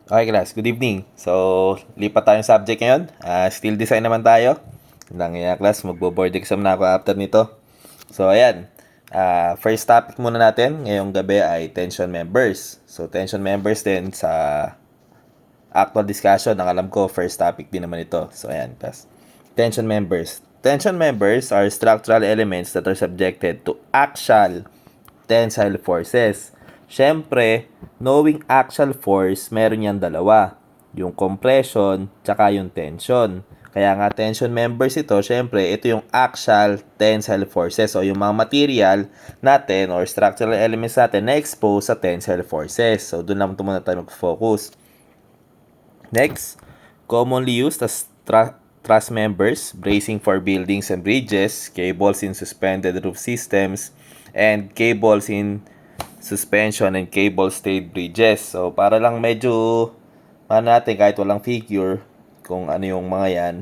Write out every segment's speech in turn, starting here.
Okay, class. Good evening. So, lipat tayong subject ngayon. Steel design naman tayo. Lang class. Magbo-board exam na ako after nito. So, ayan. First topic muna natin ngayong gabi ay tension members. So, tension members din sa actual discussion. Ang alam ko, first topic din naman ito. So, ayan, class. Tension members. Tension members are structural elements that are subjected to axial tensile forces. Siyempre, knowing axial force, meron yan dalawa. Yung compression, tsaka yung tension. Kaya nga tension members ito, siyempre, ito yung axial tensile forces o yung mga material natin or structural elements natin na expose sa tensile forces. So, doon lang muna tayo mag-focus. Next, commonly used as truss members, bracing for buildings and bridges, cables in suspended roof systems, and cables in suspension and cable stayed bridges. So, para lang medyo natin kahit walang figure kung ano yung mga yan.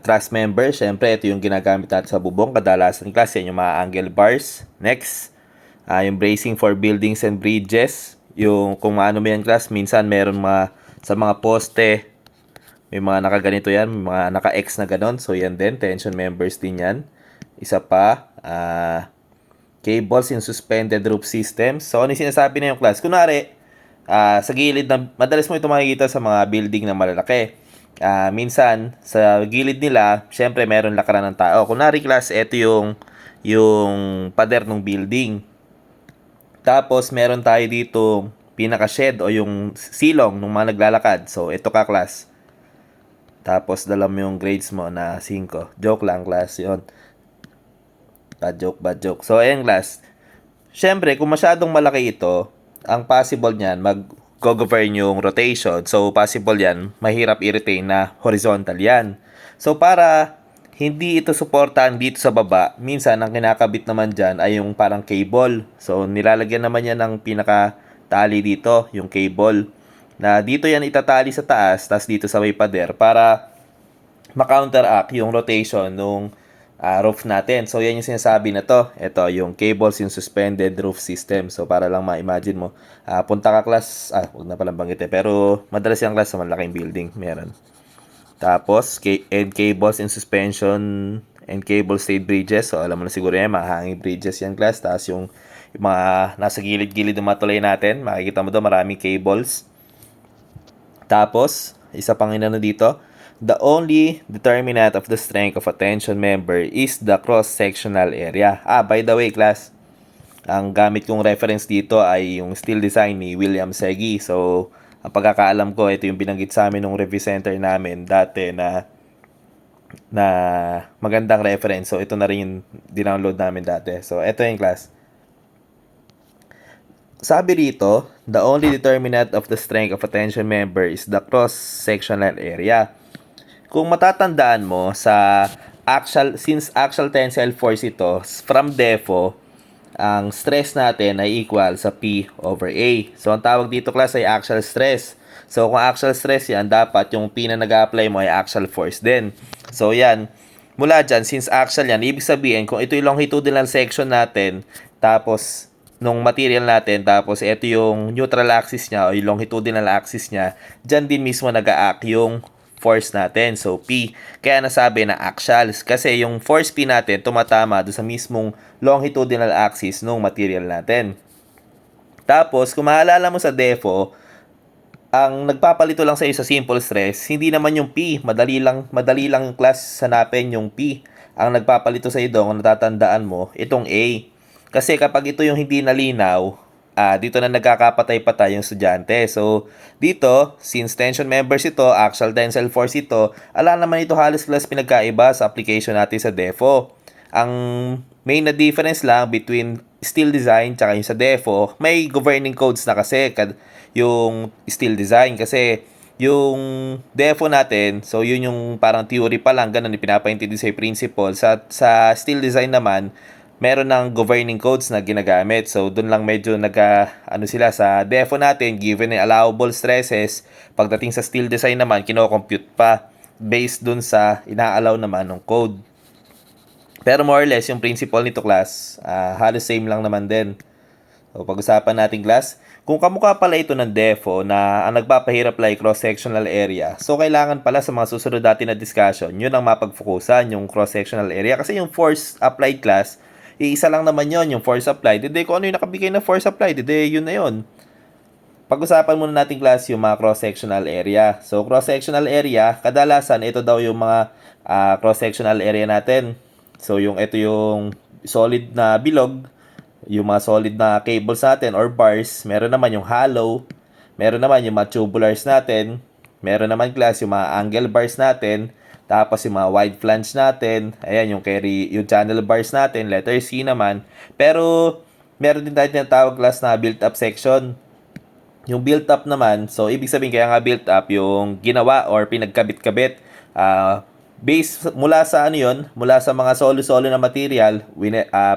Truss member, syempre ito yung ginagamit natin sa bubong. Kadalasan class yan yung mga angle bars. Next, yung bracing for buildings and bridges. Yung kung ano mo yan class, minsan meron sa mga poste, may mga nakaganito yan, may mga naka-X na ganon. So yan din, tension members din yan. Isa pa, cables in suspended roof systems. So ano yung sinasabi na yung class? Kunwari, sa gilid na, madalas mo ito makikita sa mga building na malalaki. Minsan, sa gilid nila, syempre meron lakaran ng tao. Kunwari class, ito yung pader ng building. Tapos, meron tayo dito pinaka-shed o yung silong ng mga naglalakad. So, ito ka class. Tapos, dala mo yung grades mo na 5. Joke lang class, yun. Bad joke. So, ayan class. Syempre, kung masyadong malaki ito, ang possible niyan, mag-govern yung rotation. So, possible yan, mahirap i-retain na horizontal yan. So, para hindi ito suportahan dito sa baba, minsan, ang kinakabit naman dyan ay yung parang cable. So, nilalagyan naman yan ng pinaka-tali dito, yung cable. Na dito yan itatali sa taas, tas dito sa may pader, para ma-counteract yung rotation nung roof natin. So, yan yung sinasabi na to. Ito, yung cables in suspended roof system. So, para lang ma-imagine mo. Punta ka class, huwag na palang banggit pero madalas yung class sa malaking building. Meron. Tapos, and cables in suspension and cable stayed bridges. So, alam mo na siguro yan, mga hanging bridges yan class. Tapos, yung mga nasa gilid-gilid ng mga tulay natin, makikita mo doon, maraming cables. Tapos, isa pang inano dito, the only determinant of the strength of a tension member is the cross-sectional area. By the way, class, ang gamit kong reference dito ay yung steel design ni William Segi. So, ang pagkakaalam ko, ito yung binanggit sa amin ng review center namin dati na magandang reference. So, ito na rin yung dinownload namin dati. So, ito yung class. Sabi rito, the only determinant of the strength of a tension member is the cross-sectional area. Kung matatandaan mo sa since axial tensile force ito, from DEFO, ang stress natin ay equal sa P over A. So, ang tawag dito class ay axial stress. So, kung axial stress yan, dapat yung P na nag-apply mo ay axial force din. So, yan. Mula dyan, since axial yan, ibig sabihin, kung ito yung longitudinal section natin, tapos nung material natin, tapos ito yung neutral axis niya o yung longitudinal axis niya, dyan din mismo nag-a-act yung force natin. So, P. Kaya nasabi na axial. Kasi yung force P natin tumatama doon sa mismong longitudinal axis ng material natin. Tapos, kung maalala mo sa DEFO, ang nagpapalito lang sa iyo sa simple stress, hindi naman yung P. Madali lang class hanapin yung P. Ang nagpapalito sa iyo doon, kung natatandaan mo, itong A. Kasi kapag ito yung hindi nalinaw, dito na nagkakapatay-patay yung estudyante. So, dito, since tension members ito, axial tensile force ito, ala naman ito halos class pinagkaiba sa application natin sa DEFO. Ang main na difference lang between steel design tsaka yung sa DEFO, may governing codes na kasi yung steel design. Kasi yung DEFO natin, so yun yung parang theory pa lang, ganun, ipinapaintindi sa principle. Sa steel design naman, meron ng governing codes na ginagamit. So, doon lang medyo sila sa DEFO natin, given the allowable stresses, pagdating sa steel design naman, kino-compute pa based doon sa ina-allow naman ng code. Pero more or less, yung principle nito class, halos same lang naman din. So, pag-usapan natin class, Kung kamukha pala ito ng defo na ang nagpapahirap like cross-sectional area, so kailangan pala sa mga susunod natin na discussion, yun ang mapagfokusan, yung cross-sectional area. Kasi yung force applied class, iisa lang naman yon yung force applied. Hindi kung ano yung nakabigay na force applied, hindi yun na yun. Pag-usapan muna natin class yung mga cross-sectional area. So cross-sectional area, kadalasan ito daw yung mga cross-sectional area natin. So ito yung solid na bilog, yung mga solid na cables natin or bars. Meron naman yung hollow, meron naman yung mga tubulars natin, meron naman class yung mga angle bars natin, tapos yung mga wide flange natin, ayan yung carry, yung channel bars natin, letter C naman. Pero meron din tayo tinatawag class na built-up section. Yung built-up naman, so ibig sabihin kaya nga built-up, yung ginawa or pinagkabit-kabit, base mula sa ano yun, mula sa mga solo-solo na material,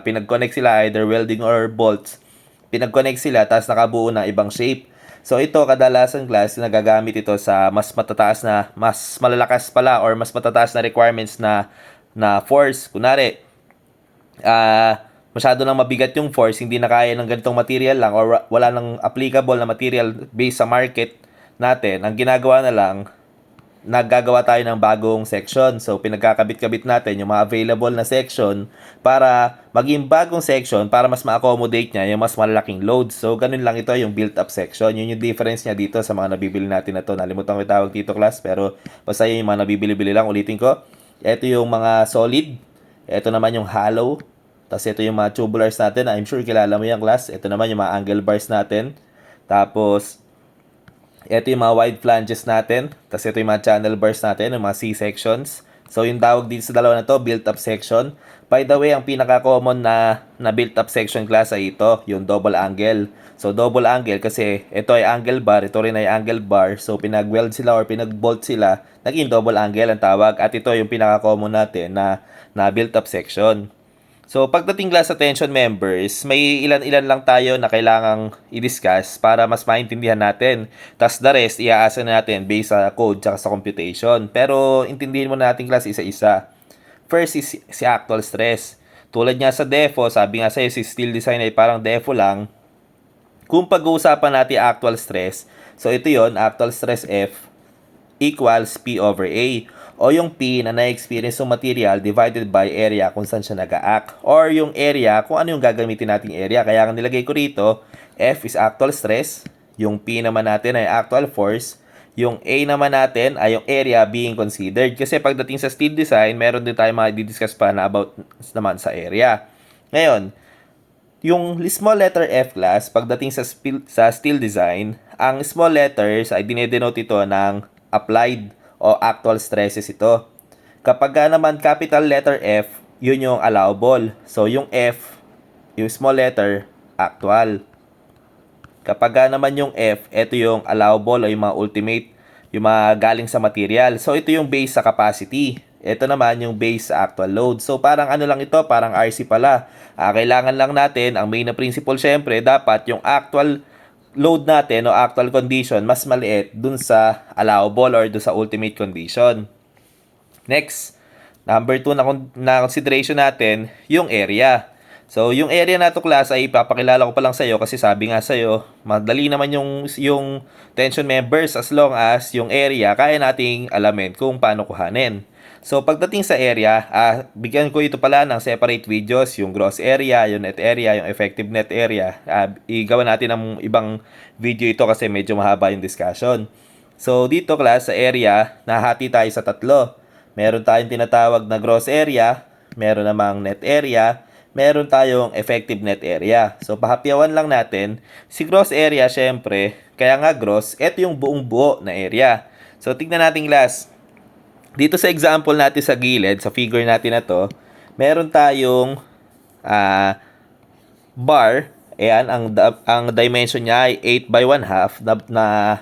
pinag-connect sila either welding or bolts, pinag-connect sila, tapos nakabuo ng ibang shape. So ito, kadalasan class, nagagamit ito sa mas matataas na, mas malalakas pala, or mas matataas na requirements na force. Kunwari, masyado nang mabigat yung force, hindi na kaya ng ganitong material lang or wala nang applicable na material based sa market natin, ang ginagawa na lang, naggagawa tayo ng bagong section. So, pinagkakabit-kabit natin yung mga available na section para maging bagong section para mas ma-accommodate niya yung mas malalaking load. So, ganun lang ito yung built-up section. Yun yung difference niya dito sa mga nabibili natin na to. Nalimutan ko yung tawag dito class, pero basta yun yung mga nabibili-bili lang. Ulitin ko. Ito yung mga solid. Ito naman yung hollow. Tapos ito yung mga tubulars natin. I'm sure kilala mo yung class. Ito naman yung mga angle bars natin. Tapos, ito yung mga wide flanges natin. Tapos ito yung mga channel bars natin, yung mga C-sections. So, yung tawag dito sa dalawa na to, built-up section. By the way, ang pinaka-common na built-up section class ay ito, yung double angle. So, double angle kasi ito ay angle bar, ito rin ay angle bar. So, pinag-weld sila or pinag-bolt sila, naging double angle ang tawag. At ito yung pinaka-common natin na built-up section. So, pagdating class sa tension members, may ilan-ilan lang tayo na kailangang i-discuss para mas maintindihan natin. Tapos the rest, iaasa natin based sa code tsaka sa computation. Pero, intindihin mo natin class isa-isa. First is si actual stress. Tulad nga sa defo, sabi nga sa'yo, si steel design ay parang defo lang. Kung pag-uusapan natin actual stress, so ito yon, actual stress F equals P over A. O yung P na na-experience ng material divided by area kung saan siya nag-act. Or yung area kung ano yung gagamitin nating area. Kaya ang nilagay ko rito, F is actual stress. Yung P naman natin ay actual force. Yung A naman natin ay yung area being considered. Kasi pagdating sa steel design, meron din tayo ma-discuss pa na about naman sa area. Ngayon, yung small letter F class, pagdating sa steel design, ang small letters ay dinedenote ito ng applied o actual stresses ito. Kapag naman capital letter F, yun yung allowable. So, yung F, yung small letter, actual. Kapag naman yung F, ito yung allowable o yung mga ultimate, yung mga galing sa material. So, ito yung base sa capacity. Ito naman yung base sa actual load. So, parang ano lang ito, parang RC pala. Kailangan lang natin, ang main na principle syempre, dapat yung actual load natin o actual condition mas maliit dun sa allowable or dun sa ultimate condition. Next, number 2 na consideration natin, yung area. So, yung area na to class ay ipapakilala ko pa lang sa'yo kasi sabi nga sa'yo, madali naman yung tension members as long as yung area kaya nating alamin kung paano kuhanin. So, pagdating sa area, bigyan ko ito pala ng separate videos, yung gross area, yung net area, yung effective net area. Igawa natin ng ibang video ito kasi medyo mahaba yung discussion. So, dito class, sa area, nahati tayo sa tatlo. Meron tayong tinatawag na gross area, meron namang net area, meron tayong effective net area. So, pahapyawan lang natin, si gross area, syempre, kaya nga gross, ito yung buong buo na area. So, tignan natin class. Dito sa example natin sa gilid, sa figure natin na to, meron tayong bar. Ayan, ang dimension niya ay 8 by 1/2 na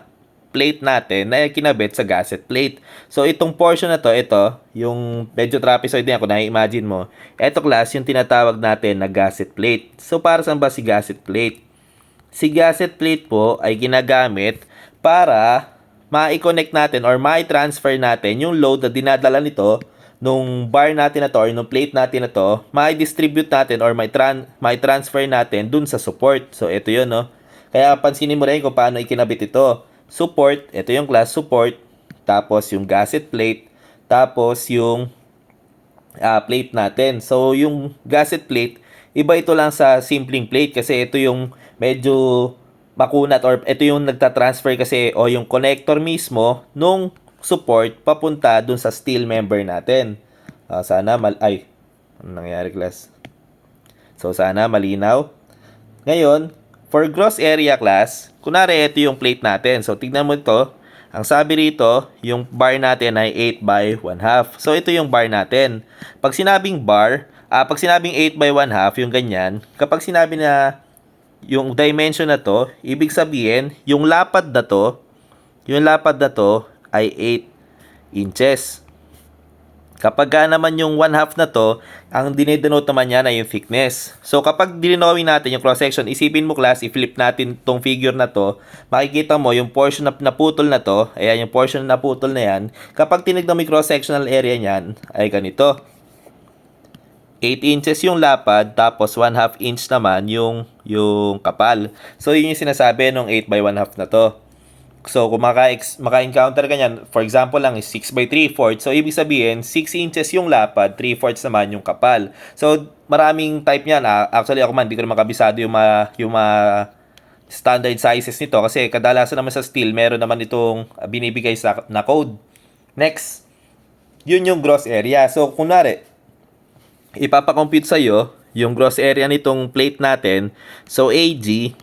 plate natin na kinabit sa gasket plate. So, itong portion na to, ito, yung medyo trapezoid niya, kung na-imagine mo, ito class, yung tinatawag natin na gasket plate. So, para saan ba si gasket plate? Si gasket plate po ay ginagamit para ma-connect natin or ma-transfer natin yung load na dinadala nito nung bar natin na to or nung plate natin na to, ma-distribute natin or ma-transfer natin dun sa support. So, ito yun, no? Kaya pansinin mo rin kung paano ikinabit ito. Support, ito yung class support, tapos yung gasket plate, tapos yung plate natin. So, yung gasket plate, iba ito lang sa simpleng plate kasi ito yung medyo makunat or ito yung nagtatransfer kasi o yung connector mismo nung support papunta dun sa steel member natin. Sana ano nangyari class? So, sana malinaw. Ngayon, for gross area class, kunwari ito yung plate natin. So, tignan mo ito. Ang sabi rito, yung bar natin ay 8 by 1/2. So, ito yung bar natin. Pag sinabing bar, pag sinabing 8 by 1/2, yung ganyan, kapag sinabi na yung dimension na to, ibig sabihin, yung lapad na to ay 8 inches. Kapag naman yung 1/2 na to, ang dinedenote naman niya na yung thickness. So kapag dinowing natin yung cross section, isipin mo class, i-flip natin tong figure na to, makikita mo yung portion na naputol na to, ayan yung portion na naputol na yan, kapag tinignan mo yung cross sectional area niyan, ay ganito. 8 inches yung lapad, tapos 1/2 inch naman yung kapal. So yun yung sinasabi ng 8 by 1/2 na to. So, kung maka-encounter ka niyan, for example lang, is 6 by 3/4. So, ibig sabihin, 6 inches yung lapad, 3/4 naman yung kapal. So, maraming type niyan. Actually, ako man, hindi ko naman kabisado yung standard sizes nito. Kasi kadalasan naman sa steel, meron naman itong binibigay na code. Next, yun yung gross area. So, kunwari, ipapakompute sa'yo yung gross area nitong plate natin. So, AG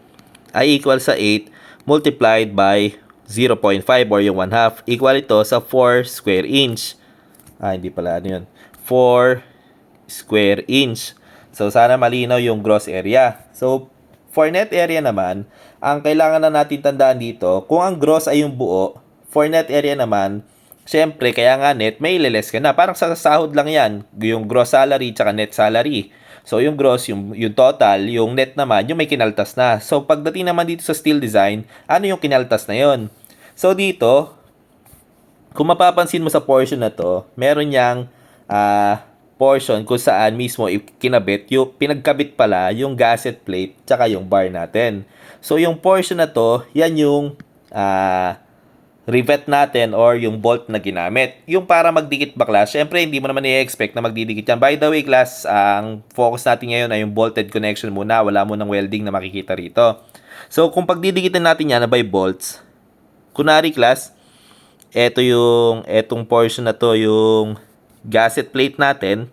ay equal sa 8 multiplied by 0.5 or yung 1/2 equal ito sa 4 square inch. Hindi pala ano yun. 4 square inch. So, sana malinaw yung gross area. So, for net area naman, ang kailangan na natin tandaan dito, kung ang gross ay yung buo, for net area naman, syempre, kaya nga net, may ileles ka na. Parang sa sahod lang yan. Yung gross salary tsaka net salary. So, yung gross, yung total, yung net naman, yung may kinaltas na. So, pagdating naman dito sa steel design, ano yung kinaltas na yon? So, dito, kung mapapansin mo sa portion na to, meron niyang portion kung saan mismo kinabit, yung pinagkabit pala yung gasket plate tsaka yung bar natin. So, yung portion na to, yan yung rivet natin or yung bolt na ginamit. Yung para magdikit ba class, syempre hindi mo naman i-expect na magdidikit yan. By the way class, ang focus natin ngayon ay yung bolted connection muna. Wala mo ng welding na makikita rito. So kung pagdidikitan natin yan na by bolts, kunwari class, etong portion na to, yung gasket plate natin.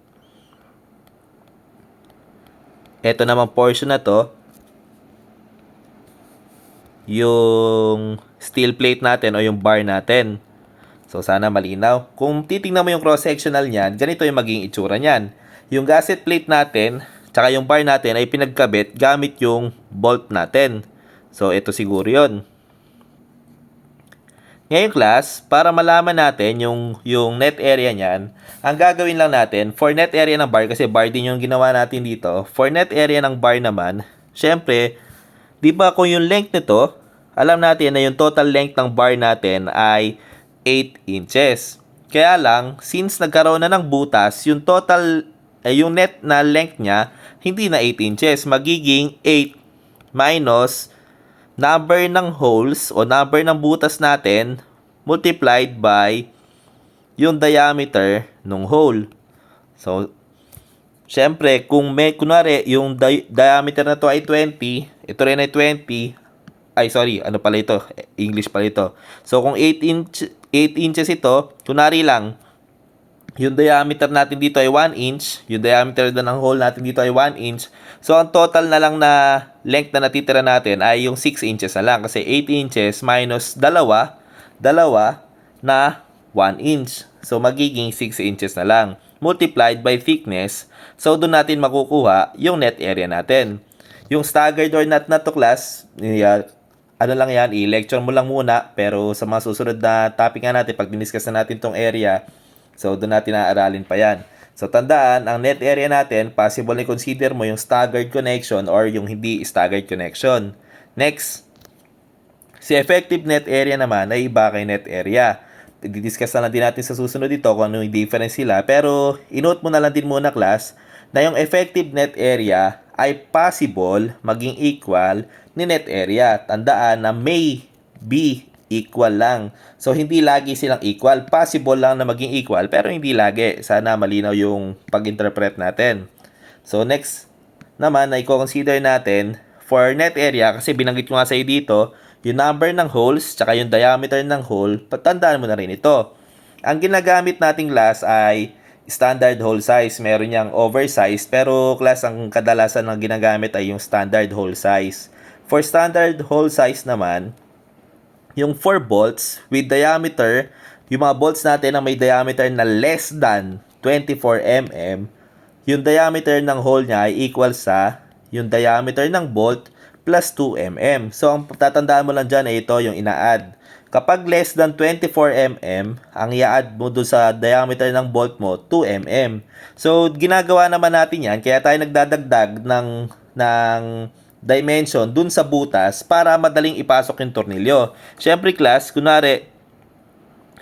Ito namang portion na to, yung steel plate natin o yung bar natin. So, sana malinaw. Kung titingnan mo yung cross-sectional niyan, ganito yung magiging itsura niyan. Yung gasket plate natin, tsaka yung bar natin ay pinagkabit gamit yung bolt natin. So, ito siguro yun. Ngayon class, para malaman natin yung net area niyan, ang gagawin lang natin, for net area ng bar, kasi bar din yung ginawa natin dito, for net area ng bar naman, syempre, di ba kung yung length nito, alam natin na yung total length ng bar natin ay 8 inches. Kaya lang, since nagkaroon na ng butas, yung total, yung net na length niya, hindi na 8 inches. Magiging 8 minus number ng holes o number ng butas natin multiplied by yung diameter ng hole. So, syempre, kung kunwari, yung diameter na to ay 20, ito rin ay 20, ano pala ito? English pala ito. So, kung 8 inches ito, kunwari lang, yung diameter natin dito ay 1 inch, yung diameter ng hole natin dito ay 1 inch. So, ang total na lang na length na natitira natin ay yung 6 inches na lang. Kasi 8 inches minus dalawa na 1 inch. So, magiging 6 inches na lang. Multiplied by thickness. So, doon natin makukuha yung net area natin. Yung staggered or not na to class, ano lang yan, i-lecture mo lang muna, pero sa mga susunod na topic nga natin, pag diniscuss na natin tong area, so doon natin naaralin pa yan. So tandaan, ang net area natin, possible na consider mo yung staggered connection or yung hindi staggered connection. Next, si effective net area naman ay iba kay net area. I-discuss na lang din natin sa susunod dito kung ano yung difference sila, pero inote mo na lang din muna class, na yung effective net area ay possible maging equal ni net area. Tandaan na may be equal lang. So, hindi lagi silang equal. Possible lang na maging equal, pero hindi lagi. Sana malinaw yung pag-interpret natin. So, next naman na i-consider natin for net area, kasi binanggit ko nga sa iyo dito, yung number ng holes, tsaka yung diameter ng hole, patandaan mo na rin ito. Ang ginagamit nating glass ay standard hole size. Meron niyang oversize, pero class, ang kadalasan ng ginagamit ay yung standard hole size. For standard hole size naman, yung 4 bolts with diameter, yung mga bolts natin na may diameter na less than 24 mm, yung diameter ng hole niya ay equal sa yung diameter ng bolt plus 2 mm. So, ang tatandaan mo lang dyan ay ito yung ina-add. Kapag less than 24 mm, ang i-add mo doon sa diameter ng bolt mo, 2 mm. So, ginagawa naman natin yan, kaya tayo nagdadagdag ng dimension dun sa butas para madaling ipasok yung tornilyo. Siyempre, class, kunwari,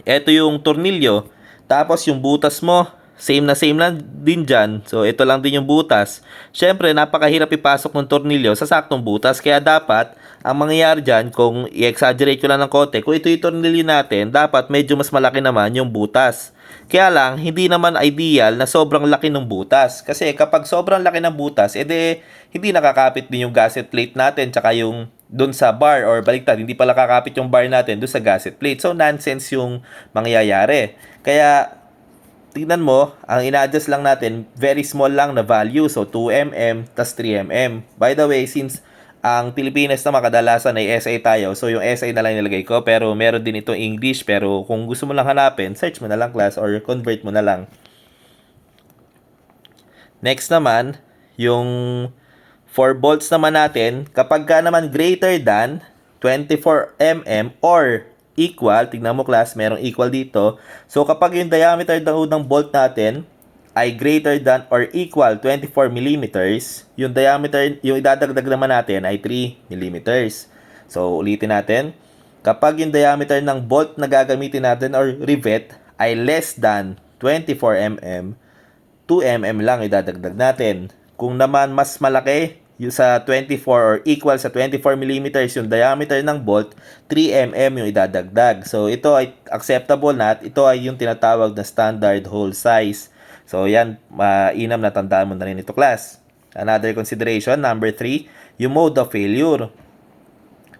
ito yung tornilyo, tapos yung butas mo, same lang din dyan. So, ito lang din yung butas. Siyempre, napakahirap ipasok ng tornilyo sa saktong butas. Kaya dapat, ang mangyayari dyan, kung i-exaggerate ko lang ng konti, kung ito yung tornilyo natin, dapat medyo mas malaki naman yung butas. Kaya lang, hindi naman ideal na sobrang laki ng butas. Kasi kapag sobrang laki ng butas, edi hindi nakakapit din yung gasket plate natin, tsaka yung dun sa bar, or baliktad, hindi pala kakapit yung bar natin dun sa gasket plate. So, nonsense yung mangyayari. Kaya, tignan mo, ang ina-adjust lang natin, very small lang na value. So, 2 mm, tas 3 mm. By the way, since ang Pilipinas na kadalasan ay SI tayo, so yung SI na lang nilagay ko. Pero meron din itong English. Pero kung gusto mo lang hanapin, search mo na lang, class, or convert mo na lang. Next naman, yung 4 volts naman natin, kapag ka naman greater than 24 mm or equal, tignan mo, class, merong equal dito. So, kapag yung diameter ng bolt natin ay greater than or equal 24 mm, yung diameter, yung idadagdag naman natin ay 3 mm. So, ulitin natin. Kapag yung diameter ng bolt na gagamitin natin or rivet ay less than 24 mm, 2 mm lang idadagdag natin. Kung naman mas malaki, yung sa 24 or equal sa 24 mm yung diameter ng bolt, 3 mm yung idadagdag. So, ito ay acceptable na at ito ay yung tinatawag na standard hole size. So, yan, mainam na tandaan mo na rin ito, class. Another consideration, number 3, yung mode of failure.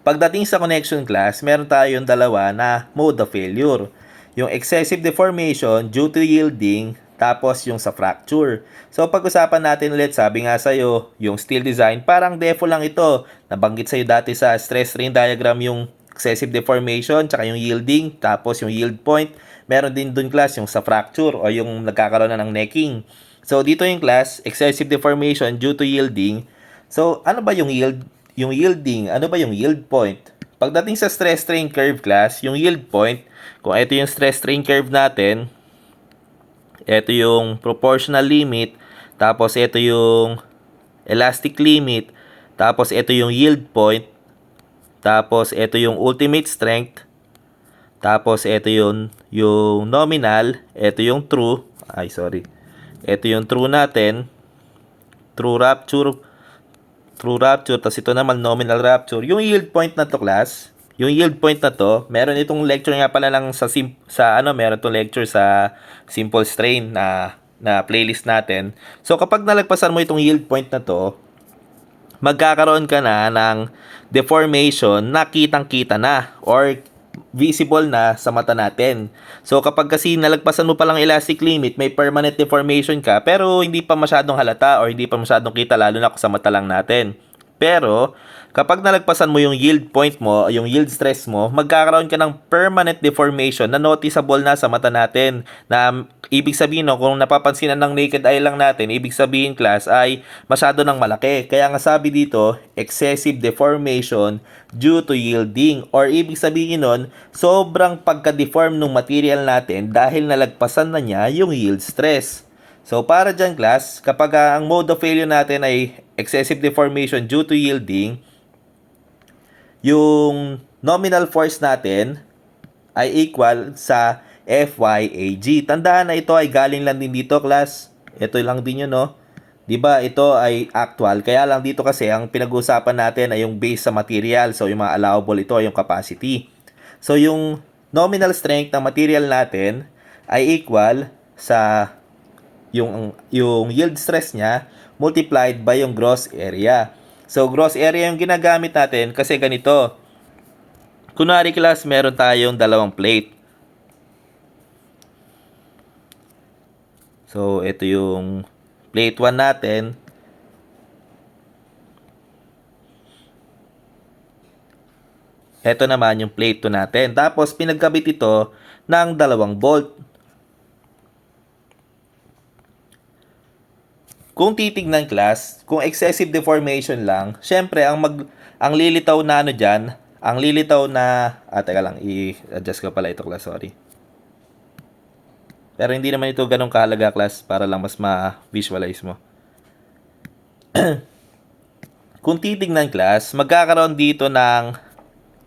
Pagdating sa connection, class, meron tayong dalawa na mode of failure. Yung excessive deformation due to yielding, tapos yung sa fracture. So, pag-usapan natin ulit, sabi nga sa'yo, yung steel design, parang defo lang ito. Nabanggit sa'yo dati sa stress strain diagram yung excessive deformation, tsaka yung yielding, tapos yung yield point. Meron din dun, class, yung sa fracture o yung nagkakaroon na ng necking. So, dito yung, class, excessive deformation due to yielding. So, ano ba yung yield? Yung yielding, ano ba yung yield point? Pagdating sa stress strain curve, class, yung yield point, kung ito yung stress strain curve natin, ito yung proportional limit, tapos ito yung elastic limit, tapos ito yung yield point, tapos ito yung ultimate strength, tapos ito yung nominal, ito yung true, ito yung true natin, true rupture, tapos ito naman nominal rupture. Yung yield point na to, class, yung yield point na to, meron itong lecture nga pala lang meron itong lecture sa simple strain na playlist natin. So, kapag nalagpasan mo itong yield point na to, magkakaroon ka na ng deformation na kitang-kita na or visible na sa mata natin. So, kapag kasi nalagpasan mo palang elastic limit, may permanent deformation ka, pero hindi pa masyadong halata or hindi pa masyadong kita, lalo na kung sa mata lang natin. Pero, kapag nalagpasan mo yung yield point mo, yung yield stress mo, magkakaroon ka ng permanent deformation na noticeable na sa mata natin. Na ibig sabihin, no, kung napapansinan ng naked eye lang natin, ibig sabihin, class, ay masyado ng malaki. Kaya nga sabi dito, excessive deformation due to yielding. Or ibig sabihin nun, sobrang pagka-deform ng material natin dahil nalagpasan na niya yung yield stress. So, para dyan, class, kapag ang mode of failure natin ay excessive deformation due to yielding, yung nominal force natin ay equal sa FYAG. Tandaan na ito ay galing lang din dito, class. Ito lang din yun, no? 'Di ba ito ay actual, kaya lang dito kasi ang pinag-uusapan natin ay yung base sa material. So yung mga allowable, ito ay yung capacity. So yung nominal strength ng material natin ay equal sa yung yield stress niya multiplied by yung gross area. So gross area yung ginagamit natin kasi ganito. Kunwari class, meron tayong dalawang plate. So ito yung plate 1 natin. Ito naman yung plate 2 natin. Tapos pinagkabit ito ng dalawang bolt. Kung titignan class, kung excessive deformation lang, syempre ang lilitaw na ano diyan, ang lilitaw na teka lang, i-adjust ko pala ito class, sorry. Pero hindi naman ito ganun kahalaga class, para lang mas ma-visualize mo. Kung titignan class, magkakaroon dito ng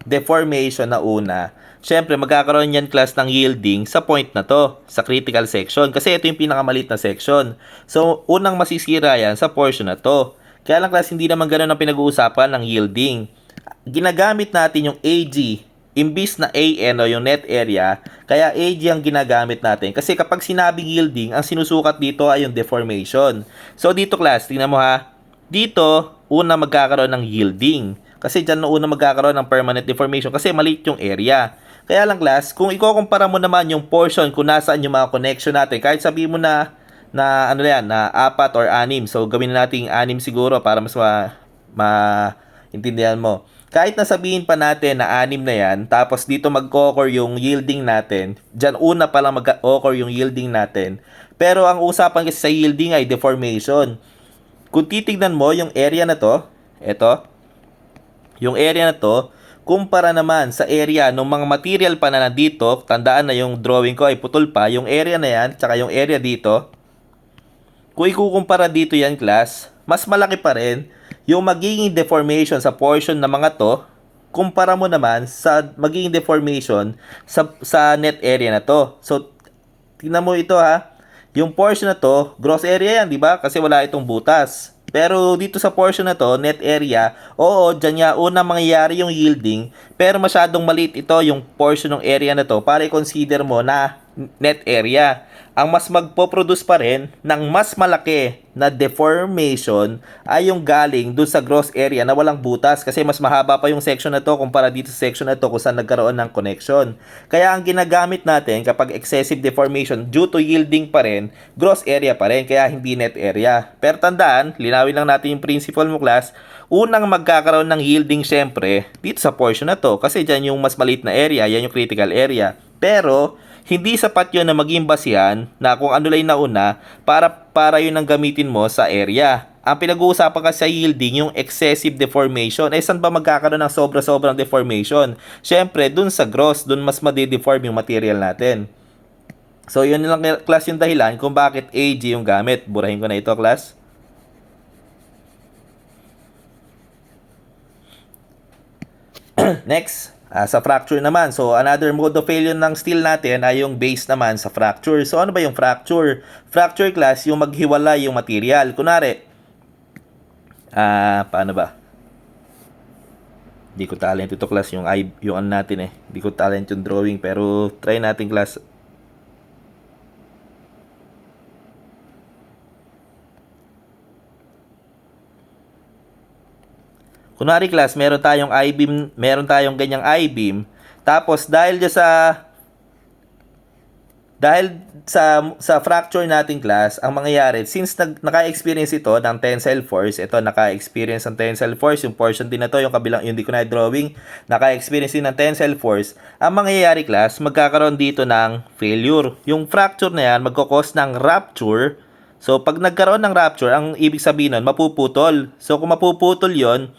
deformation na una. Siyempre, magkakaroon yan class ng yielding sa point na to, sa critical section. Kasi ito yung pinakamalit na section. So, unang masisira yan sa portion na to. Kaya lang class, hindi naman ganun ang pinag-uusapan ng yielding. Ginagamit natin yung AG, imbis na AN o yung net area, kaya AG ang ginagamit natin. Kasi kapag sinabing yielding, ang sinusukat dito ay yung deformation. So, dito class, tingnan mo ha. Dito, una magkakaroon ng yielding. Kasi dyan na una magkakaroon ng permanent deformation kasi maliit yung area. Kaya lang class, kung ikukumpara mo naman yung portion kung nasaan yung mga connection natin, kahit sabihin mo na ano yan, na 4 or 6. So gawin natin 6 siguro para mas maintindihan mo. Kahit nasabihin pa natin na 6 na yan, tapos dito mag-occur yung yielding natin, dyan una pa lang mag-occur yung yielding natin. Pero ang usapan kasi sa yielding ay deformation. Kung titignan mo yung area na to, eto, yung area na to, kumpara naman sa area ng mga material pa na nandito, tandaan na yung drawing ko ay putol pa, yung area na yan, tsaka yung area dito, kung ikukumpara dito yan class, mas malaki pa rin yung magiging deformation sa portion ng mga to, kumpara mo naman sa magiging deformation sa net area na to. So, tingnan mo ito ha, yung portion na to, gross area yan, di ba? Kasi wala itong butas. Pero dito sa portion na to, net area, oo, dyan nga una mangyayari yung yielding, pero masyadong maliit ito yung portion ng area na to para i-consider mo na net area. Ang mas magpo-produce pa rin ng mas malaki na deformation ay yung galing dun sa gross area na walang butas kasi mas mahaba pa yung section na to kumpara dito sa section na to kung saan nagkaroon ng connection. Kaya ang ginagamit natin kapag excessive deformation due to yielding pa rin, gross area pa rin kaya hindi net area. Pero tandaan, linawin lang natin yung principle mo class, unang magkakaroon ng yielding syempre dito sa portion na to kasi dyan yung mas maliit na area, yan yung critical area. Pero hindi sapat yun na maging basihan na kung ano lang nauna para yun ang gamitin mo sa area. Ang pinag-uusapan kasi sa yielding, yung excessive deformation. Eh, saan ba magkakaroon ng sobra-sobrang deformation? Siyempre, dun sa gross, dun mas madideform yung material natin. So, yun lang class yung dahilan kung bakit AG yung gamit. Burahin ko na ito, class. Next. Sa fracture naman, so another mode of failure ng steel natin ay yung base naman sa fracture. So ano ba yung fracture? Fracture class, yung maghiwalay yung material. Kunwari, paano ba? Hindi ko talent ito class, yung ano natin eh. Hindi ko talent yung drawing, pero try natin class. Kunwari class, meron tayong I-beam, meron tayong ganyang I-beam. Tapos dahil sa fracture nating class, ang mangyayari, since naka-experience ito ng tensile force, ito naka-experience ng tensile force, yung portion din na to, yung kabilang, yung di ko na drawing, naka-experience din ng tensile force, ang mangyayari class, magkakaroon dito ng failure. Yung fracture na yan, magkakos ng rupture. So, pag nagkaroon ng rupture, ang ibig sabihin nun, mapuputol. So, kung mapuputol yon,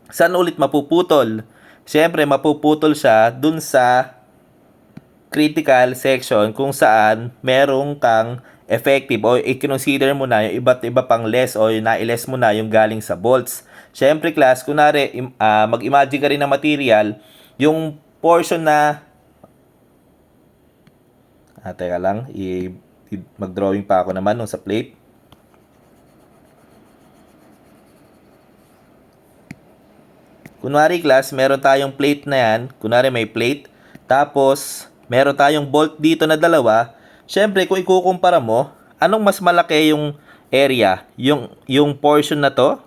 saan ulit mapuputol? Siyempre, mapuputol siya dun sa critical section kung saan merong kang effective o i-consider mo na yung iba't iba pang less o na-less mo na yung galing sa bolts. Siyempre, class, kunwari, mag-imagine ka rin ng material, yung portion na teka lang, mag-drawing pa ako naman nung sa plate. Kunwari class, meron tayong plate na yan. Kunwari may plate. Tapos, meron tayong bolt dito na dalawa. Siyempre, kung ikukumpara mo, anong mas malaki yung area? Yung portion na to?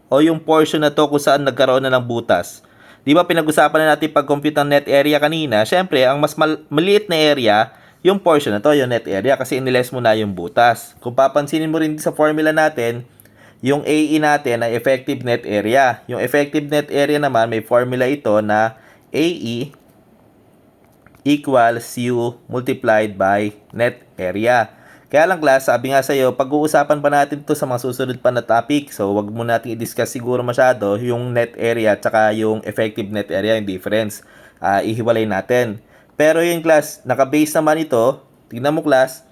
O yung portion na to kung saan nagkaroon na ng butas? Di ba pinag-usapan na natin pag-compute ng net area kanina? Siyempre, ang mas maliit na area, yung portion na to, yung net area, kasi iniles mo na yung butas. Kung papansinin mo rin sa formula natin, yung AE natin ay effective net area. Yung effective net area naman, may formula ito na AE equals U multiplied by net area. Kaya lang class, sabi nga sa'yo, pag-uusapan pa natin ito sa mga susunod pa na topic. So, wag mo natin i-discuss siguro masyado yung net area at saka yung effective net area, yung difference. Ihiwalay natin. Pero yung class, naka-base naman ito. Tingnan mo class,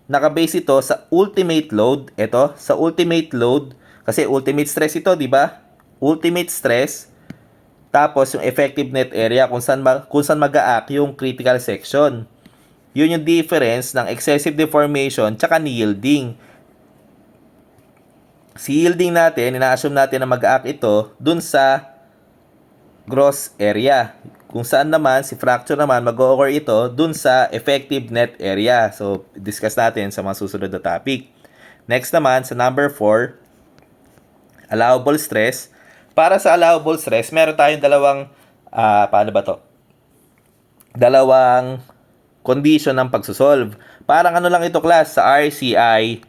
naka-base ito sa ultimate load. Ito, sa ultimate load. Kasi ultimate stress ito, di ba? Ultimate stress. Tapos yung effective net area kung saan mag-a-act yung critical section. Yun yung difference ng excessive deformation tsaka yielding. Si yielding natin, ina-assume natin na mag-a-act ito dun sa gross area. Kung saan naman, si fracture naman, mag-o-occur ito dun sa effective net area. So, discuss natin sa mga susunod na topic. Next naman, sa number 4, allowable stress. Para sa allowable stress, meron tayong paano ba to? Dalawang condition ng pagsosolve. Parang ano lang ito class sa RCI,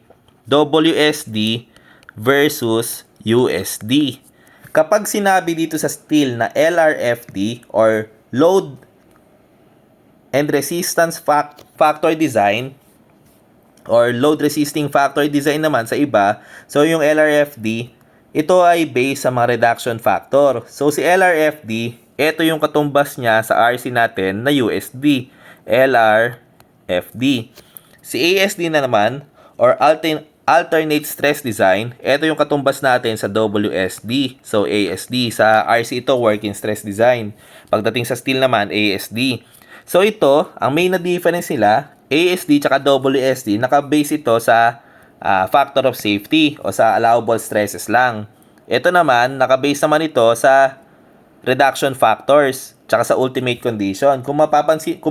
WSD versus USD. Kapag sinabi dito sa steel na LRFD or load and resistance factor design or load resisting factor design naman sa iba, so yung LRFD, ito ay based sa mga reduction factor. So si LRFD, ito yung katumbas niya sa RC natin na USD. LRFD. Si ASD na naman, or alternate stress design, ito yung katumbas natin sa WSD. So, ASD. Sa RC ito, working stress design. Pagdating sa steel naman, ASD. So, ito, ang main na difference nila, ASD tsaka WSD, naka-base ito sa factor of safety o sa allowable stresses lang. Ito naman, naka-base naman ito sa reduction factors tsaka sa ultimate condition. Kung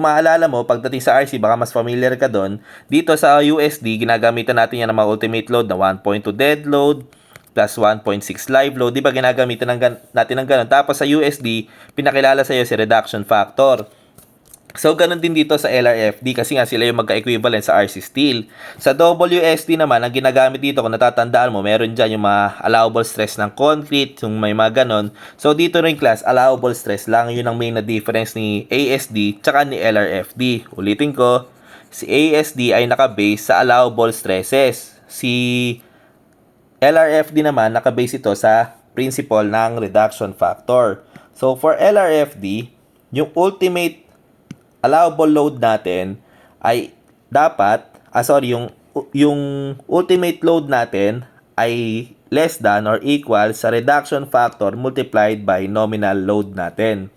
maalala mo, pagdating sa RC, baka mas familiar ka doon. Dito sa USD, ginagamitan natin yan ng mga ultimate load na 1.2 dead load plus 1.6 live load. Di ba ginagamitan natin ng ganun? Tapos sa USD, pinakilala sa iyo si reduction factor. So, ganun din dito sa LRFD kasi nga sila yung magka-equivalent sa RC Steel. Sa WSD naman, ang ginagamit dito, kung natatandaan mo, meron dyan yung mga allowable stress ng concrete, yung may mga ganun. So, dito rin class, allowable stress lang. Yun ang main na difference ni ASD tsaka ni LRFD. Ulitin ko, si ASD ay nakabase sa allowable stresses. Si LRFD naman, nakabase ito sa principle ng reduction factor. So, for LRFD, yung ultimate allowable load natin ay dapat, yung ultimate load natin ay less than or equal sa reduction factor multiplied by nominal load natin.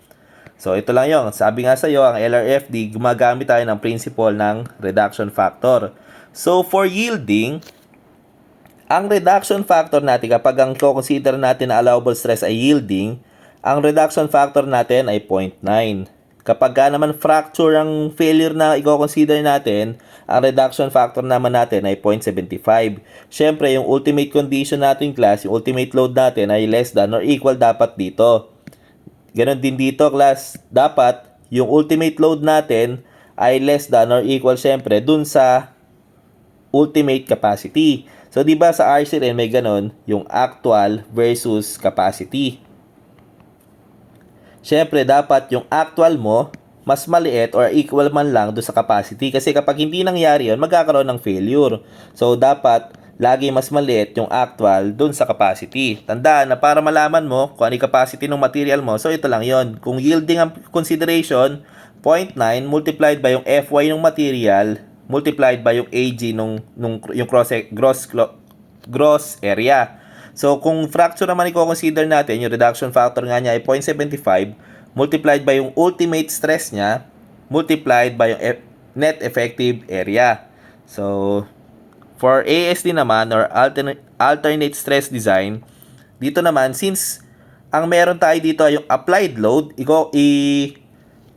So, ito lang yung. Sabi nga sa iyo, ang LRFD, gumagamit tayo ng principle ng reduction factor. So, for yielding, ang reduction factor natin, kapag ang consider natin na allowable stress ay yielding, ang reduction factor natin ay 0.9. Kapag naman fracture ang failure na i-consider natin, ang reduction factor naman natin ay 0.75. Siyempre, yung ultimate condition natin class, yung ultimate load natin ay less than or equal dapat dito. Ganon din dito class, dapat yung ultimate load natin ay less than or equal siyempre dun sa ultimate capacity. So, di ba sa RC rin may ganon, yung actual versus capacity. Siyempre, dapat yung actual mo mas maliit or equal man lang do sa capacity. Kasi kapag hindi nangyari yun, magkakaroon ng failure. So, dapat lagi mas maliit yung actual dun sa capacity. Tandaan na para malaman mo kung ano yung capacity ng material mo, so ito lang yon. Kung yielding ang consideration, 0.9 multiplied by yung Fy ng material, multiplied by yung Ag yung gross area. So, kung fracture naman i-consider natin, yung reduction factor nga niya ay 0.75 multiplied by yung ultimate stress niya multiplied by yung net effective area. So, for ASD naman or alternate stress design, dito naman, since ang meron tayo dito ay yung applied load.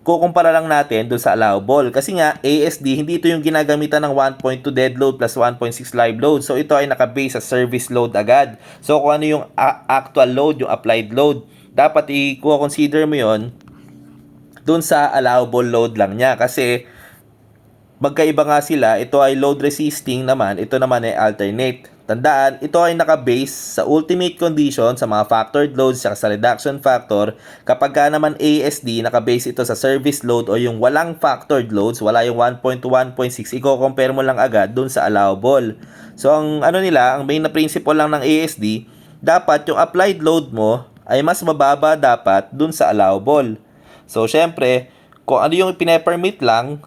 Kukumpara lang natin doon sa allowable. Kasi nga, ASD, hindi ito yung ginagamitan ng 1.2 dead load plus 1.6 live load. So, ito ay nakabase sa service load agad. So, kung ano yung actual load, yung applied load, dapat i-consider mo yon doon sa allowable load lang niya. Kasi, magkaiba nga sila. Ito ay load resisting naman. Ito naman ay alternate. Tandaan, ito ay nakabase sa ultimate condition sa mga factored loads sa reduction factor. Kapag ka naman ASD, nakabase ito sa service load o yung walang factored loads, wala yung 1.2, 1.6, i-compare mo lang agad dun sa allowable. So, ang main na principle lang ng ASD, dapat yung applied load mo ay mas mababa dapat dun sa allowable. So, syempre, kung ano yung pinapermit lang,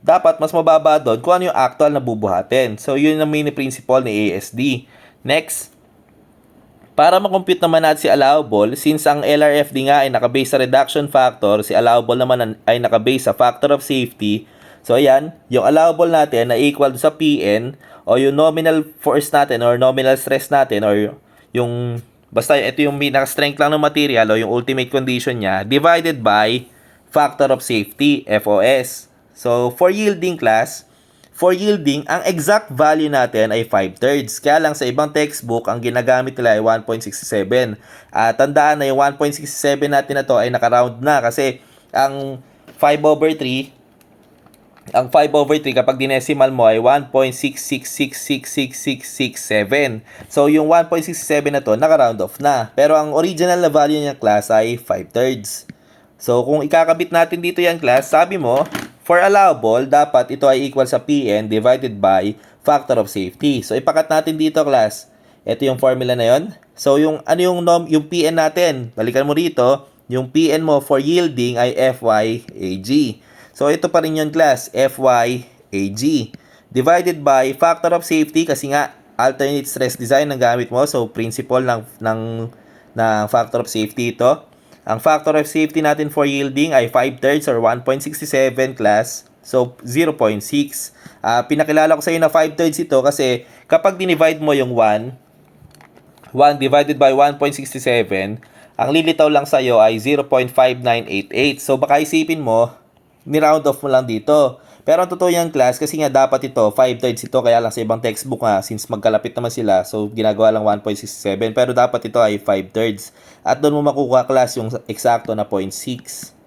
dapat mas mababa doon kung ano yung actual na bubuhatin. So, yun ang main principle ni ASD. Next, para makompute naman natin si allowable, since ang LRFD nga ay nakabase sa reduction factor, si allowable naman ay nakabase sa factor of safety. So, ayan, yung allowable natin na equal sa PN o yung nominal force natin or nominal stress natin or yung, basta ito yung strength lang ng material o yung ultimate condition niya, divided by factor of safety, FOS. So, for yielding class, ang exact value natin ay 5/3. Kaya lang sa ibang textbook, ang ginagamit nila ay 1.67. Tandaan na yung 1.67 natin na to ay naka-round na kasi ang 5/3, kapag dinesimal mo ay 1.666666667. So, yung 1.67 na to, naka-round off na. Pero ang original na value niya class ay 5/3. So, kung ikakabit natin dito yan class, sabi mo, for allowable, dapat ito ay equal sa PN divided by factor of safety. So, ipakat natin dito class. Ito yung formula na yon. So, yung yung PN natin, balikan mo dito, yung PN mo for yielding ay FYAG. So, ito pa rin yun class, FYAG. Divided by factor of safety kasi nga alternate stress design ang gamit mo. So, principle ng factor of safety ito. Ang factor of safety natin for yielding ay 5/3 or 1.67 class. So, 0.6. Pinakilala ko sa iyo na 5/3 ito kasi kapag dinivide mo yung 1 divided by 1.67, ang lilitaw lang sa iyo ay 0.5988. So, baka isipin mo, ni-round off mo lang dito. Pero ang totoo yan class, kasi nga dapat ito, 5/3 ito, kaya lang sa ibang textbook nga, since magkalapit naman sila, so ginagawa lang 1.67, pero dapat ito ay 5/3. At doon mo makukuha class yung eksakto na 0.6.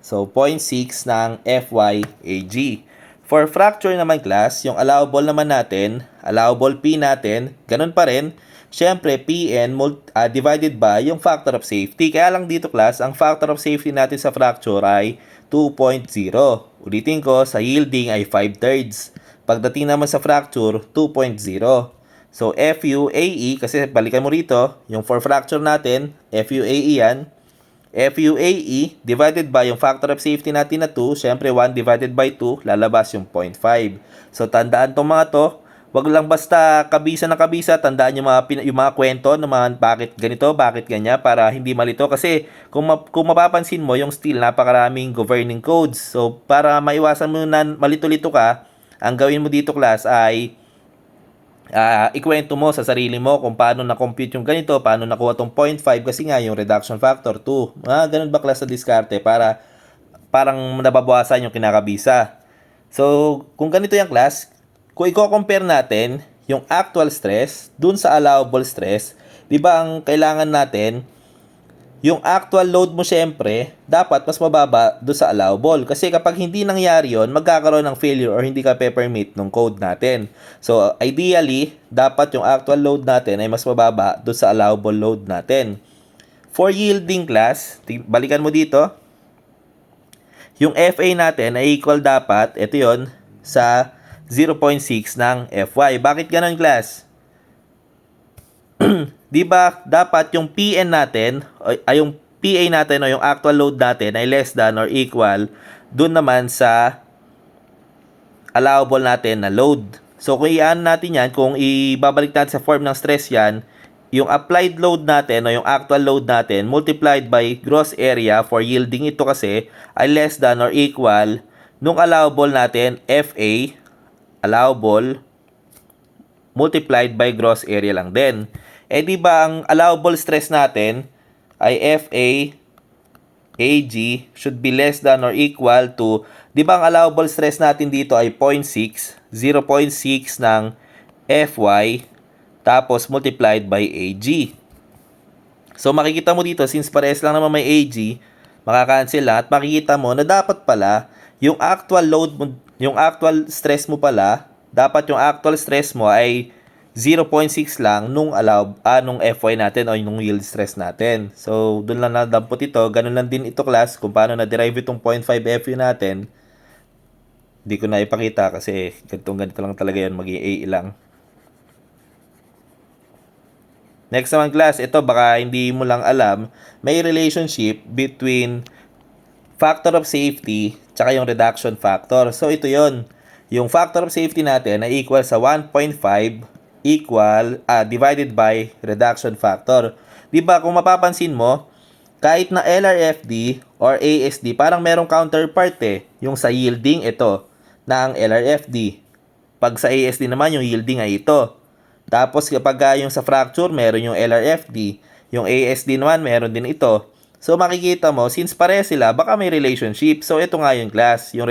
So, 0.6 ng FYAG. For fracture naman class, yung allowable naman natin, allowable P natin, ganun pa rin, syempre PN divided by yung factor of safety. Kaya lang dito class, ang factor of safety natin sa fracture ay 2.0. Ulitin ko, sa yielding ay 5/3. Pagdating naman sa fracture, 2.0. So, FUAE, kasi balikan mo rito, yung for fracture natin, FUAE yan. FUAE divided by yung factor of safety natin na 2, syempre 1 divided by 2, lalabas yung 0.5. So, tandaan tong mga to. Wag lang basta kabisa na kabisa, tandaan yung mga kwento ng mga bakit ganito, bakit ganyan, para hindi malito. Kasi kung mapapansin mo, yung steel, napakaraming governing codes. So, para maiwasan mo na malito-lito ka, ang gawin mo dito class ay ikwento mo sa sarili mo kung paano na-compute yung ganito, paano nakuha tong 0.5 kasi nga yung reduction factor 2. Ganun ba class sa diskarte para parang nababawasan yung kinakabisa. So, kung ganito yung class, kung i-compare natin yung actual stress dun sa allowable stress, di ba ang kailangan natin, yung actual load mo syempre, dapat mas mababa dun sa allowable. Kasi kapag hindi nangyari yon, magkakaroon ng failure or hindi ka pe-permit ng code natin. So, ideally, dapat yung actual load natin ay mas mababa dun sa allowable load natin. For yielding class, balikan mo dito, yung FA natin ay equal dapat, ito yon sa 0.6 ng FY. Bakit ganun class? Di ba dapat yung PN natin ay yung PA natin o yung actual load natin ay less than or equal dun naman sa allowable natin na load. So kung iaan natin yan, kung ibabalik natin sa form ng stress yan, yung applied load natin o yung actual load natin multiplied by gross area for yielding ito kasi ay less than or equal nung allowable natin FA allowable multiplied by gross area lang din. Di ba ang allowable stress natin ay FA AG should be less than or equal to, di ba ang allowable stress natin dito ay 0.6, 0.6 ng Fy, tapos multiplied by AG. So makikita mo dito, since parehas lang naman may AG, makakancel lang at makikita mo na dapat pala, yung actual load mo, yung actual stress mo pala, dapat yung actual stress mo ay 0.6 lang nung nung Fy natin o nung yield stress natin. So, doon lang nadampot ito. Ganun lang din ito class kung paano na-derive itong 0.5 Fy natin. Hindi ko na ipakita kasi ganito lang talaga yan, maging A lang. Next naman class, ito baka hindi mo lang alam, may relationship between factor of safety tsaka yung reduction factor. So, ito yon. Yung factor of safety natin ay equal sa 1.5 divided by reduction factor. Diba kung mapapansin mo, kahit na LRFD or ASD, parang merong counterpart yung sa yielding ito na ang LRFD. Pag sa ASD naman, yung yielding ay ito. Tapos kapag yung sa fracture, meron yung LRFD. Yung ASD naman, meron din ito. So makikita mo, since pare sila, baka may relationship. So ito nga yung class, yung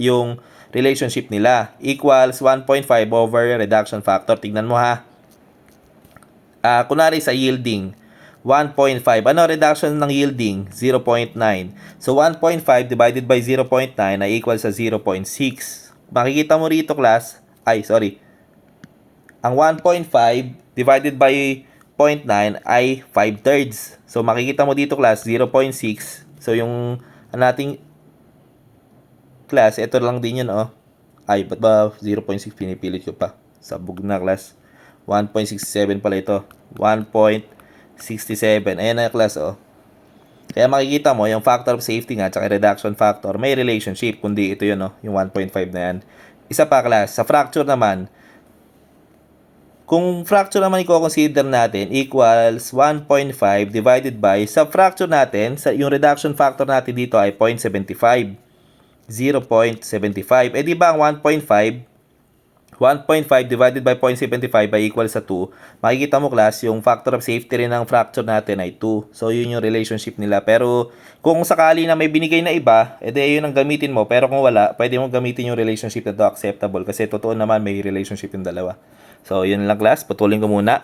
yung relationship nila equals 1.5 over reduction factor. Tignan mo ha. Kunwari sa yielding, 1.5. Ano reduction ng yielding? 0.9. So 1.5 divided by 0.9 ay equal sa 0.6. Makikita mo rito class, ang 1.5 divided by 0.9 ay 5/3. So makikita mo dito class, 0.6. So yung nating class, ito lang din yun, oh. Ba't ba 0.6 pinipilit ko pa? Sabog na, class. 1.67 pala ito. 1.67. Ayan na, class, oh. Kaya makikita mo, yung factor of safety nga, tsaka reduction factor, may relationship, kundi ito yun, oh, yung 1.5 na yan. Isa pa, class, sa fracture naman, kung fracture naman i-consider natin equals 1.5 divided by, sa fracture natin, yung reduction factor natin dito ay 0.75. 0.75. Di ba ang 1.5 divided by 0.75 ay equal sa 2. Makikita mo class, yung factor of safety rin ng fracture natin ay 2. So yun yung relationship nila. Pero kung sakali na may binigay na iba, edi yun ang gamitin mo. Pero kung wala, pwede mo gamitin yung relationship na to acceptable. Kasi totoo naman may relationship yung dalawa. So yun lang class, putulin ko muna.